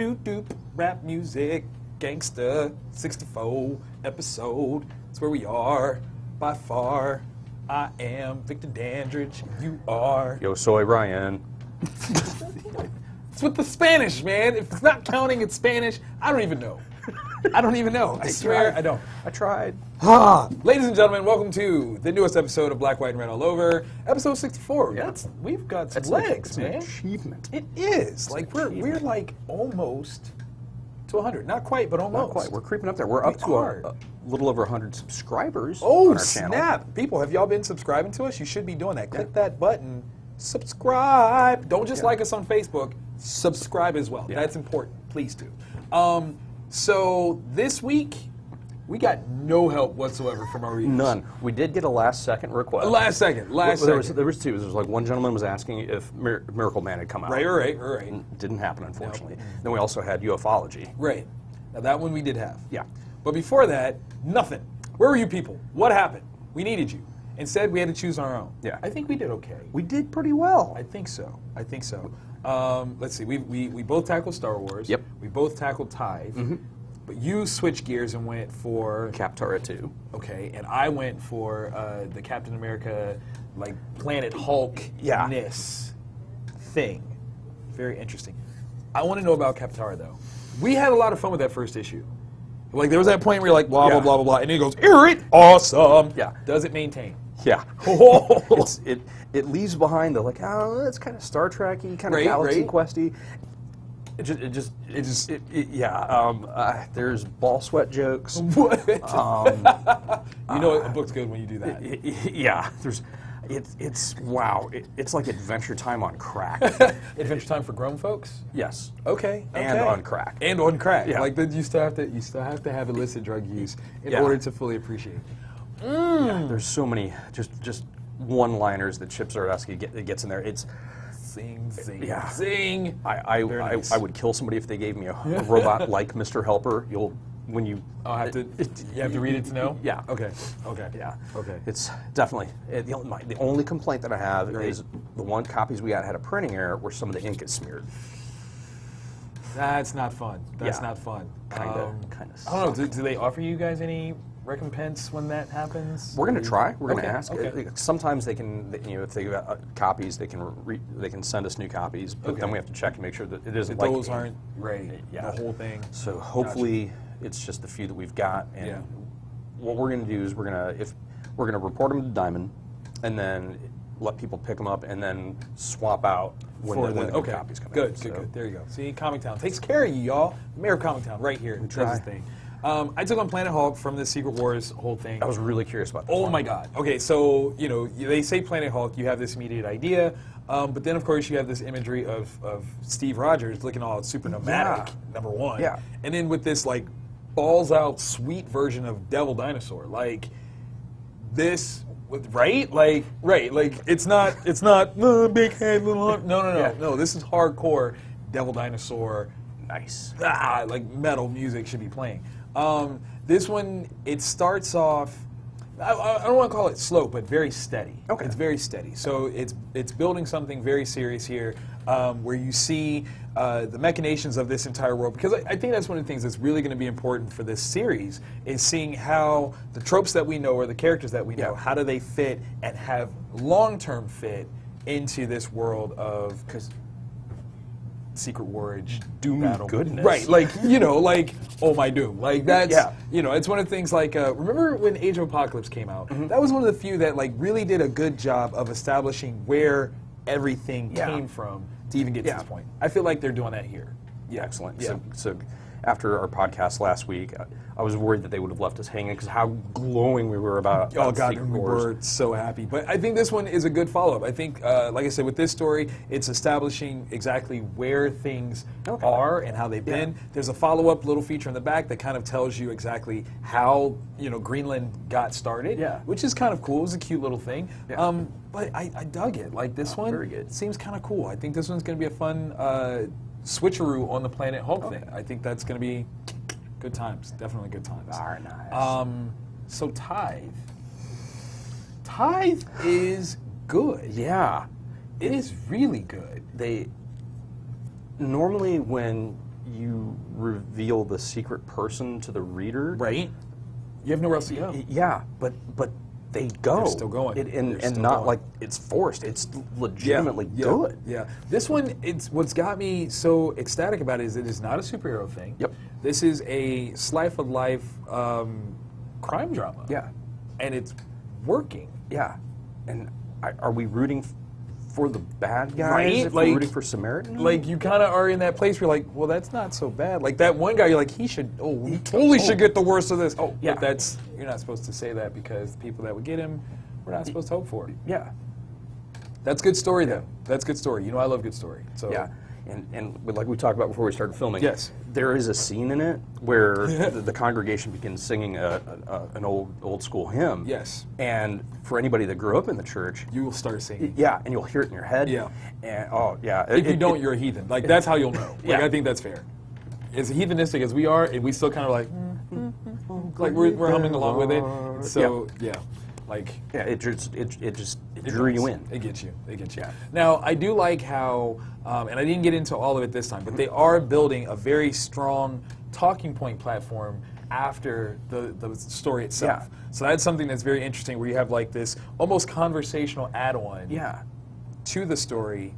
doop, rap music, gangsta, 64 episode. That's where we are, by far. I am Victor Dandridge, you are. Yo soy Ryan. It's with the Spanish, man. If it's not counting in Spanish, I don't even know. I swear I don't. I tried. Ladies and gentlemen, welcome to the newest episode of Black, White, and Red All Over, episode 64. Yeah. We've got some That's legs, an man. achievement. It is. Like we're like almost to 100. Not quite, but almost. Not quite. We're creeping up there. We're up to a little over 100 subscribers Oh, on our channel. snap. People, have y'all been subscribing to us? You should be doing that. Click that button. Subscribe. Don't just like us on Facebook. Subscribe as well. Yeah. That's important. Please do. So this week, we got no help whatsoever from our readers. None. We did get a last-second request. Last second. There was two. There was like one gentleman was asking if Miracle Man had come out. Right. Didn't happen, unfortunately. Then we also had Ufology. Right. Now that one we did have. Yeah. But before that, nothing. Where were you people? What happened? We needed you. Instead, we had to choose our own. Yeah. I think we did okay. We did pretty well. I think so. Let's see. We both tackled Star Wars. Yep. We both tackled Tithe. Mm-hmm. But you switched gears and went for Kaptara 2. Okay, and I went for the Captain America, like Planet Hulk-ness thing. Very interesting. I want to know about Kaptara though. We had a lot of fun with that first issue. Like there was that point where you're like blah blah blah blah blah, and then it goes, awesome. Yeah. Does it maintain? Yeah. It leaves behind the it's kind of Star Trek-y, kind of galaxy questy. There's ball sweat jokes. What? You know a book's good when you do that. Yeah. It's like Adventure Time on crack. Adventure Time for grown folks? Yes. Okay. And on crack. And on crack. Yeah. Like you still have to have illicit drug use in order to fully appreciate it. Yeah, there's so many just one-liners that Chip Zdarsky gets in there. It's Sing. I would kill somebody if they gave me a robot like Mr. Helper. You have to read it to know? Yeah. Okay. Yeah. Okay. It's definitely the only complaint that I have is the one copies we got had a printing error where some of the ink is smeared. That's not fun. That's not fun. Kind of. I don't know. Do they offer you guys any recompense when that happens? We're going to try. We're going to ask. Okay. Sometimes they can, if they got copies, they can send us new copies. But then we have to check and make sure that it isn't like those aren't ready. Yeah. The whole thing. So hopefully it's just the few that we've got. And what we're going to do is we're going to report them to Diamond, and then let people pick them up, and then swap out when the new copies come out. Good. There you go. See, Comic Town takes care of you, y'all. Mayor of Comic Town, right here. Does his thing. I took on Planet Hulk from the Secret Wars whole thing. I was really curious about that. Oh my God. Okay, so they say Planet Hulk, you have this immediate idea, but then of course you have this imagery of Steve Rogers looking all super nomadic, number one. Yeah. And then with this like balls out sweet version of Devil Dinosaur, like this. Right? Like it's not big head, little arm. No. This is hardcore Devil Dinosaur. Nice. Like metal music should be playing. This one, it starts off. I don't want to call it slow, but very steady. Okay. It's very steady. So it's building something very serious here, where you see the machinations of this entire world. Because I think that's one of the things that's really going to be important for this series is seeing how the tropes that we know or the characters that we know, how do they fit and have long-term fit into this world of Secret Warage doom battle. Goodness. Right, oh my doom. Like that's it's one of the things like remember when Age of Apocalypse came out? Mm-hmm. That was one of the few that really did a good job of establishing where everything came from to even get to this point. I feel like they're doing that here. Yeah, excellent. Yeah. So after our podcast last week, I was worried that they would have left us hanging because how glowing we were about Oh God, Secret we Wars. were so happy. But I think this one is a good follow-up. I think, like I said, with this story, it's establishing exactly where things are and how they've been. There's a follow-up little feature in the back that kind of tells you exactly how Greenland got started, which is kind of cool. It was a cute little thing. Yeah. But I dug it. Like this one, very good. Seems kind of cool. I think this one's going to be a fun switcheroo on the Planet Hulk thing. I think that's going to be good times. Definitely good times. Very nice. So Tithe is good. Yeah. It is really good. Normally when you reveal the secret person to the reader. Right. You have nowhere else to go. Yeah, but they go. They're still going. And not like it's forced. It's legitimately good. Yeah. This one, it's what's got me so ecstatic about it is it is not a superhero thing. Yep. This is a slice of life crime drama. Yeah. And it's working. Yeah. And are we rooting for the bad guys? Right? If we're rooting for Samaritan? Like, you kind of are in that place where you're like, well, that's not so bad. Like, that one guy, you're like, he totally should get the worst of this. Oh, yeah. But you're not supposed to say that because the people that would get him, we're not supposed to hope for. Yeah. That's good story, though. That's good story. You know, I love good story. So yeah. And like we talked about before we started filming, yes, there is a scene in it where the congregation begins singing an old school hymn. Yes. And for anybody that grew up in the church, you will start singing. Yeah, and you'll hear it in your head. Yeah. And yeah. If you don't, you're a heathen. Like, that's how you'll know. Like, yeah. I think that's fair. As heathenistic as we are, and we still kind of like we're humming along with it. So yeah. Like, yeah, it just drew you in. It gets you. It gets you. Yeah. Now, I do like how, and I didn't get into all of it this time, but they are building a very strong talking point platform after the story itself. Yeah. So that's something that's very interesting, where you have like this almost conversational add-on to the story.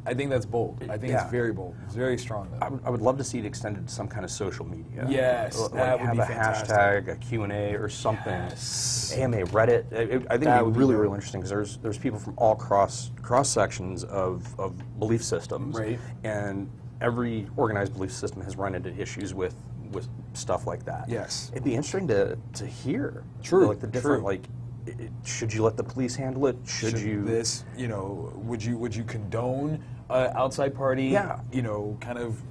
I think that's bold. I think it's very bold. It's very strong, though. I would love to see it extended to some kind of social media. Yes, like that would have be a fantastic. hashtag, a Q&A, or something. Yes. AMA, Reddit. I think That it would would be be really, great. really interesting because there's people from all cross sections of belief systems, Right. And every organized belief system has run into issues with stuff like that. Yes. It'd be interesting to hear. True. Like the different True. should you let the police handle it? Should you this? You know, would you condone outside party? Yeah. You know, kind of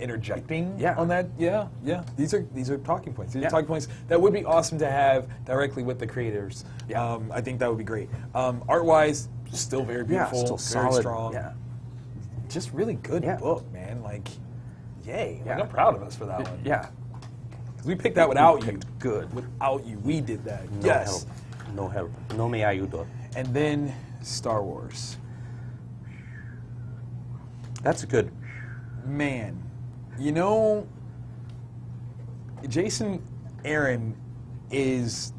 interjecting Yeah. on that. Yeah. Yeah. These are talking points. These Yeah. are talking points that would be awesome to have directly with the creators. Yeah. I think that would be great. Art-wise, still very beautiful, still very solid. strong. Yeah. Just really good book, man. Like, yay! Like, Yeah. I'm proud of us for that one. Yeah. Because we picked that without you. picked good. Without you, we did that. No Yes. help. No help. No me ayuda. And then Star Wars. That's good. Man, you know, Jason Aaron is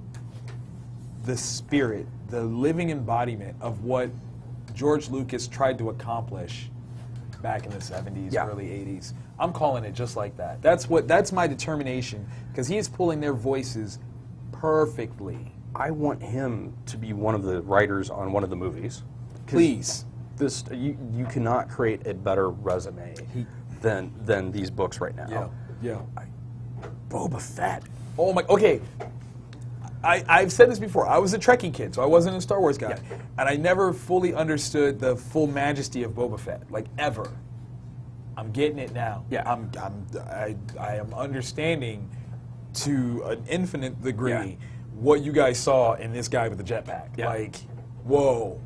the spirit, the living embodiment of what George Lucas tried to accomplish back in the 70s, early 80s. I'm calling it just like that. That's my determination, because he is pulling their voices perfectly. I want him to be one of the writers on one of the movies. Please. You cannot create a better resume than these books right now. Yeah. Boba Fett. Oh my, okay. I've said this before. I was a Trekkie kid, so I wasn't a Star Wars guy. Yeah. And I never fully understood the full majesty of Boba Fett, like, ever. I'm getting it now. Yeah. I am understanding to an infinite degree what you guys saw in this guy with the jetpack. Yeah. Like, whoa.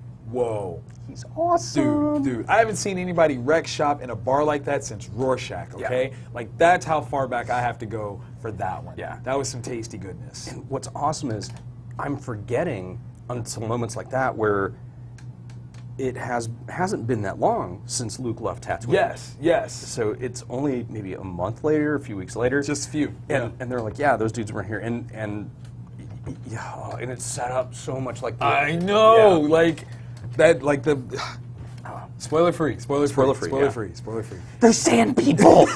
He's awesome. Dude, I haven't seen anybody wreck shop in a bar like that since Rorschach, okay? Yeah. Like, that's how far back I have to go for that one. Yeah. That was some tasty goodness. And what's awesome is I'm forgetting until moments like that where it hasn't been that long since Luke left Tatooine. Yes. So it's only maybe a month later, a few weeks later. Just a few. And they're like, yeah, those dudes weren't here. And it's set up so much like that. I know, like that, like the spoiler free. They're sand people.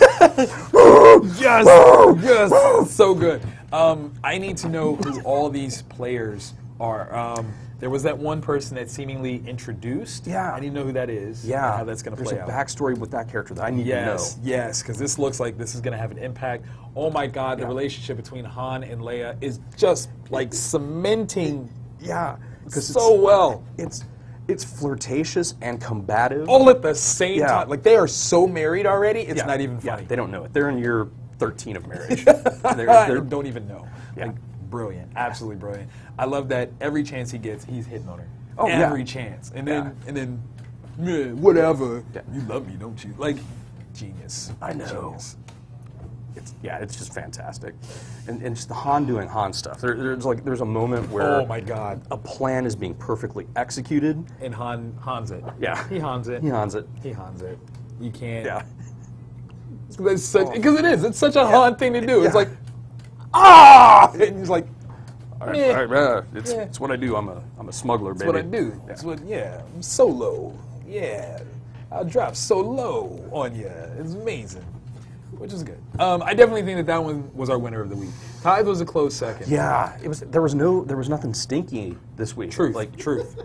Yes, so good. I need to know who all these players are. There was that one person that seemingly introduced. Yeah. I need to know who that is. Yeah. And how that's going to play out. There's a backstory with that character that I need to know. Yes, because this looks like this is going to have an impact. Oh my God, the relationship between Han and Leia is just like cementing. Yeah, because so well. It's flirtatious and combative. All at the same time. Like, they are so married already, it's not even funny. Yeah, they don't know it. They're in year 13 of marriage. They don't even know. Yeah. Like, brilliant. Absolutely brilliant. I love that every chance he gets, he's hitting on her. Oh, every chance. And then, whatever. Yeah. You love me, don't you? Like, genius. I know. Genius. It's just fantastic, and just the Han doing Han stuff. There's a moment where Oh my God. a plan is being perfectly executed. And Han's it. Yeah. He Han's it. He Hans it. He Han's it. You can't. Yeah. because it is. It's such a Han thing to do. It's like, ah, and he's like, it's what I do. I'm a smuggler, baby. It's what I do. It's what, I'm solo. Yeah, I'll drop so low on you. It's amazing, which is good. I definitely think that one was our winner of the week. Tithe was a close second. Yeah, it was. There was nothing stinky this week. Truth. Truth.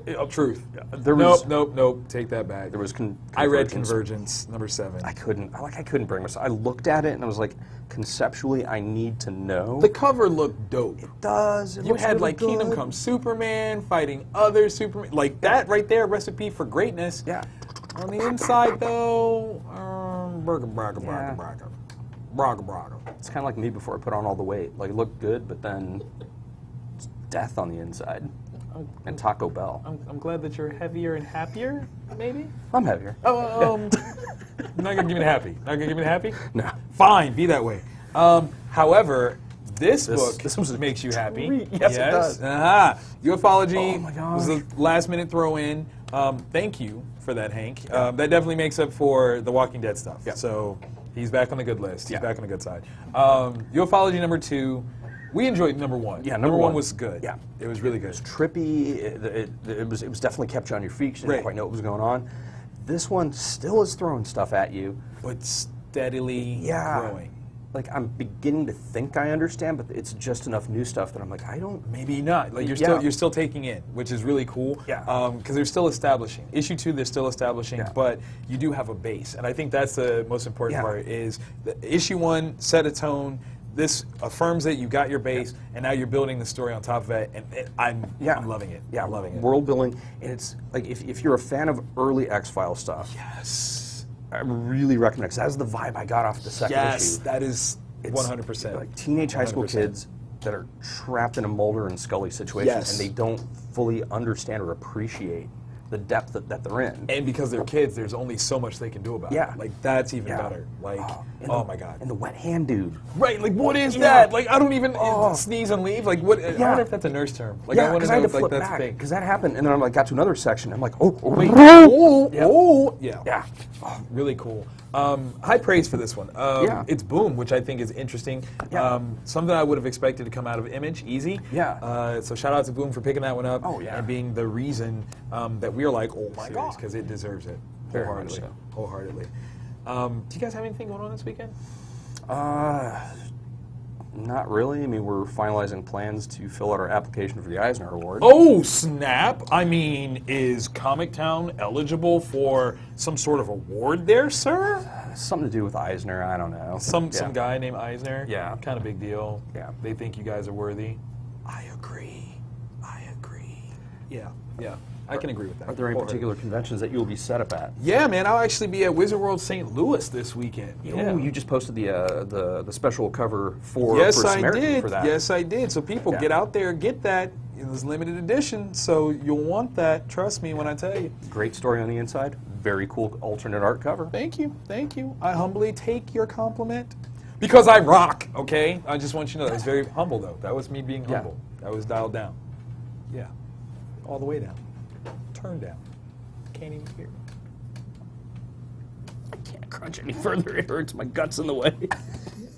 There was, nope. Take that back. There was. I read Convergence number 7. I couldn't bring myself. I looked at it and I was like, conceptually, I need to know. The cover looked dope. It does. You had really like good. Kingdom Come Superman fighting other Superman, like that right there. Recipe for greatness. Yeah. On the inside though, braga. It's kind of like me before I put on all the weight. Like, it looked good, but then it's death on the inside. And Taco Bell. I'm glad that you're heavier and happier, maybe? I'm heavier. Not gonna give me the happy. Not gonna give me the happy? No. Fine, be that way. However, this book makes you happy. Yes, it does. Ufology Oh my gosh. was a last-minute throw-in. Thank you for that, Hank. That definitely makes up for the Walking Dead stuff. Yeah. So he's back on the good list. He's back on the good side. Ufology number 2. We enjoyed number 1. Yeah, number 1 was good. Yeah, it was really good. It was trippy. It was definitely kept you on your feet. You didn't quite know what was going on. This one still is throwing stuff at you, but steadily growing. Like, I'm beginning to think I understand, but it's just enough new stuff that I'm like, I don't. Maybe not. Like, you're still taking in, which is really cool. Yeah. Because they're still establishing. Issue 2, they're still establishing, but you do have a base, and I think that's the most important part. Is the Issue 1 set a tone. This affirms it. You got your base, and now you're building the story on top of it. And I'm loving it. Yeah, I'm loving it. World building, and it's like if you're a fan of early X-Files stuff. Yes. I really recommend it, because that's the vibe I got off the second issue. Yes, that is 100%. Like teenage high school kids that are trapped in a Mulder and Scully situation, and they don't fully understand or appreciate the depth that they're in. And because they're kids, there's only so much they can do about it. Like, that's even better. Like, oh my God. And the wet hand dude. Right, like, what is that? Like, I don't even sneeze and leave. Like, what? I wonder if that's a nurse term. Like, I want to know I had if to flip that's a back, thing. because that happened, and then I'm like, got to another section. I'm like, wait. Yeah. Really cool. High praise for this one. It's Boom, which I think is interesting. Something I would have expected to come out of Image, easy. So shout out to Boom for picking that one up and being the reason that we are like, oh my God, because it deserves it wholeheartedly. Do you guys have anything going on this weekend? Not really. I mean, we're finalizing plans to fill out our application for the Eisner Award. Oh, snap. I mean, is Comic Town eligible for some sort of award there, sir? Something to do with Eisner, I don't know. Some guy named Eisner? Yeah. Kind of big deal. Yeah. They think you guys are worthy. I agree. Yeah. I can agree with that. Are there any particular conventions that you'll be set up at? Yeah, man, I'll actually be at Wizard World St. Louis this weekend. Oh, you just posted the special cover for Samaritan for that. Yes, I did. So people get out there, get that. It was limited edition, so you'll want that. Trust me when I tell you. Great story on the inside. Very cool alternate art cover. Thank you. I humbly take your compliment. Because I rock, okay? I just want you to know that was very humble, though. That was me being humble. That was dialed down. Yeah. All the way down. Turned down. Can't even hear me. I can't crunch any further. It hurts. My gut's in the way.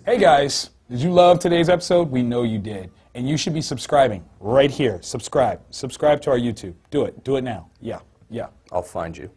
Hey, guys. Did you love today's episode? We know you did. And you should be subscribing right here. Subscribe. Subscribe to our YouTube. Do it. Do it now. Yeah. I'll find you.